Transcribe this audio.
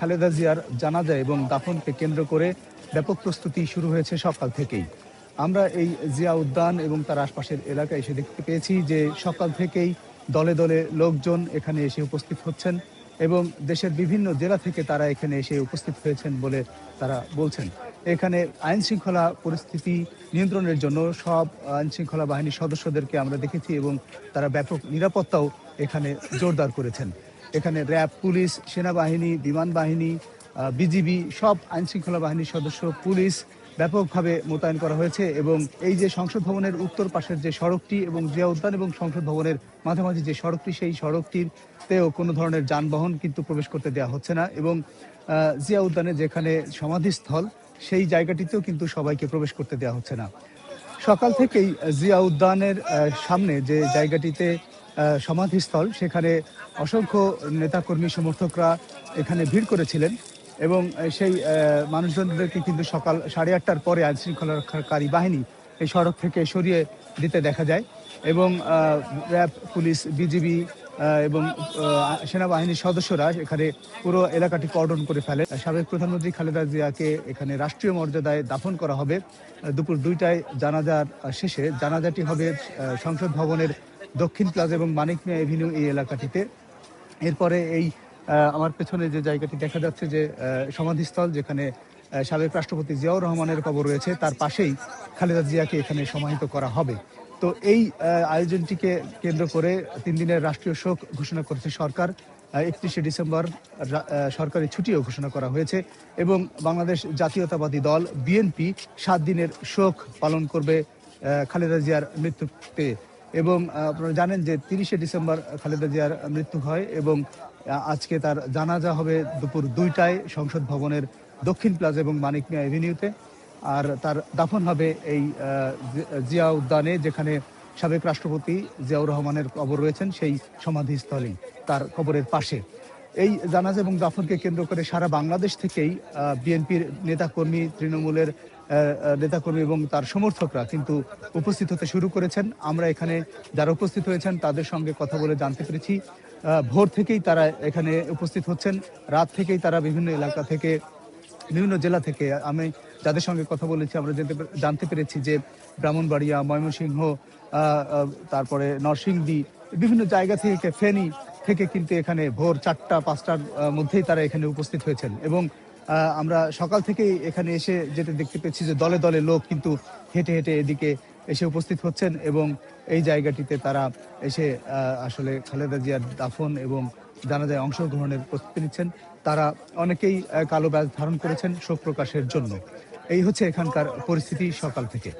খালেদা জিয়ার জানাজা এবং দাফনকে কেন্দ্র করে ব্যাপক প্রস্তুতি শুরু হয়েছে সকাল থেকেই। আমরা এই জিয়া উদ্যান এবং তার আশপাশের এলাকায় এসে দেখতে পেয়েছি যে সকাল থেকেই দলে দলে লোকজন এখানে এসে উপস্থিত হচ্ছেন এবং দেশের বিভিন্ন জেলা থেকে তারা এখানে এসে উপস্থিত হয়েছেন বলে তারা বলছেন। এখানে আইন শৃঙ্খলা পরিস্থিতি নিয়ন্ত্রণের জন্য সব আইন শৃঙ্খলা বাহিনীর সদস্যদেরকে আমরা দেখেছি এবং তারা ব্যাপক নিরাপত্তাও এখানে জোরদার করেছেন। এখানে র্যাব, পুলিশ, সেনাবাহিনী, বিমান বাহিনী, বিজিবি, সব আইন শৃঙ্খলা বাহিনীর সদস্য, পুলিশ ব্যাপকভাবে মোতায়েন করা হয়েছে এবং এই যে সংসদ ভবনের উত্তর পাশের যে সড়কটি এবং জিয়া উদ্যান এবং সংসদ ভবনের মাঝামাঝি যে সড়কটি, সেই সড়কটিতেও কোনো ধরনের যানবাহন কিন্তু প্রবেশ করতে দেওয়া হচ্ছে না এবং জিয়া উদ্যানে যেখানে সমাধিস্থল সেই জায়গাটিতেও কিন্তু সবাইকে প্রবেশ করতে দেওয়া হচ্ছে না। সকাল থেকেই জিয়া উদ্যানের সামনে যে জায়গাটিতে সমাধিস্থল, সেখানে অসংখ্য নেতাকর্মী সমর্থকরা এখানে ভিড় করেছিলেন এবং সেই মানুষজনদেরকে কিন্তু সকাল 8:30টার পরে আইন শৃঙ্খলা রক্ষাকারী বাহিনী এই সড়ক থেকে সরিয়ে দিতে দেখা যায় এবং র্যাব, পুলিশ, বিজিবি এবং সেনাবাহিনীর সদস্যরা এখানে পুরো এলাকাটি কর্ডন করে ফেলে। সাবেক প্রধানমন্ত্রী খালেদা জিয়াকে এখানে রাষ্ট্রীয় মর্যাদায় দাফন করা হবে। দুপুর 2টায় জানাজার শেষে জানাজাটি হবে সংসদ ভবনের দক্ষিণ প্লাজা এবং মানিক মিয়া এভিনিউ এই এলাকাটিতে। এরপরে এই আমার পেছনে যে জায়গাটি দেখা যাচ্ছে যে সমাধিস্থল, যেখানে সাবেক রাষ্ট্রপতি জিয়াউর রহমানের কবর রয়েছে, তার পাশেই খালেদা জিয়াকে এখানে সমাহিত করা হবে। তো এই আয়োজনটিকে কেন্দ্র করে 3 দিনের রাষ্ট্রীয় শোক ঘোষণা করেছে সরকার। 31শে ডিসেম্বর সরকারি ছুটিও ঘোষণা করা হয়েছে এবং বাংলাদেশ জাতীয়তাবাদী দল বিএনপি 7 দিনের শোক পালন করবে খালেদা জিয়ার মৃত্যুতে। এবং আপনারা জানেন যে 30শে ডিসেম্বর খালেদা জিয়ার মৃত্যু হয় এবং আজকে তার জানাজা হবে দুপুর 2টায় সংসদ ভবনের দক্ষিণ প্লাজা এবং মানিক মিয়া এভিনিউতে। আর তার দাফন হবে এই জিয়া উদ্যানে, যেখানে সাবেক রাষ্ট্রপতি জিয়াউর রহমানের কবর রয়েছেন, সেই সমাধিস্থলেই তার কবরের পাশে। এই জানাজা এবং দাফনকে কেন্দ্র করে সারা বাংলাদেশ থেকেই বিএনপির নেতাকর্মী, তৃণমূলের নেতাকর্মী এবং তার সমর্থকরা কিন্তু উপস্থিত হতে শুরু করেছেন। আমরা এখানে যারা উপস্থিত হয়েছেন তাদের সঙ্গে কথা বলে জানতে পেরেছি ভোর থেকেই তারা এখানে উপস্থিত হচ্ছেন। রাত থেকেই তারা বিভিন্ন এলাকা থেকে, বিভিন্ন জেলা থেকে, আমি যাদের সঙ্গে কথা বলেছি আমরা জানতে পেরেছি যে ব্রাহ্মণবাড়িয়া, ময়মনসিংহ, তারপরে নরসিংদী, বিভিন্ন জায়গা থেকে, ফেনী থেকে কিন্তু এখানে ভোর 4টা-5টার মধ্যেই তারা এখানে উপস্থিত হয়েছেন এবং আমরা সকাল থেকেই এখানে এসে যেটা দেখতে পেয়েছি যে দলে দলে লোক কিন্তু হেঁটে হেঁটে এদিকে এসে উপস্থিত হচ্ছেন এবং এই জায়গাটিতে তারা এসে আসলে খালেদা জিয়ার দাফন এবং জানাজায় অংশগ্রহণের প্রস্তুতি নিচ্ছেন। তারা অনেকেই কালো ব্যাজ ধারণ করেছেন শোক প্রকাশের জন্য। এই হচ্ছে এখানকার পরিস্থিতি সকাল থেকে।